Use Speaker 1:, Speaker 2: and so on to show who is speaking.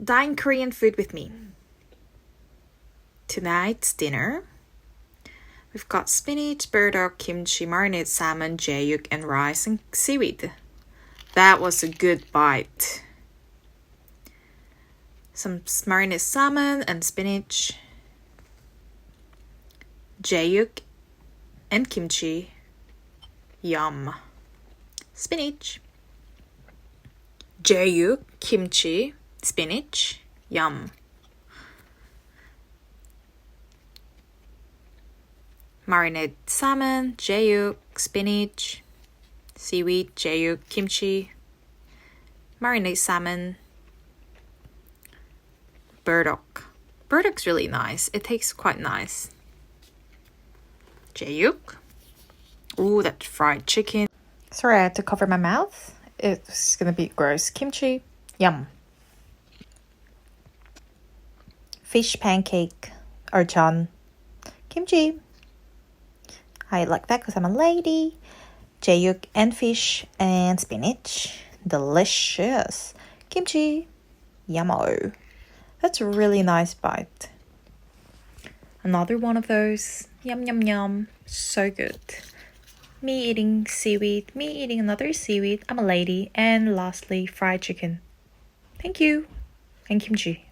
Speaker 1: dine Korean food with me. Tonight's dinner, we've got spinach, burdock, kimchi, marinated salmon, jaeyuk, and rice and seaweed. That was a good bite. Some marinated salmon and spinach, jaeyuk and kimchi. Yum. Spinach, jaeyuk, kimchi, spinach. Yum. Marinated salmon, jaeyuk, spinach, seaweed, jaeyuk, kimchi, marinated salmon, burdock. Burdock's really nice. It tastes quite nice. Jaeyuk. Ooh, that fried chicken. Sorry, I had to cover my mouth. It's gonna be gross. Kimchi. Yum. Fish pancake. Banchan. Kimchi. I like that because I'm a lady. Jaeyuk and fish and spinach. Delicious. Kimchi. Yummo. That's a really nice bite. Another one of those. Yum, yum, yum. So good. Me eating seaweed. Me eating another seaweed. I'm a lady. And lastly, fried chicken. Thank you. And kimchi.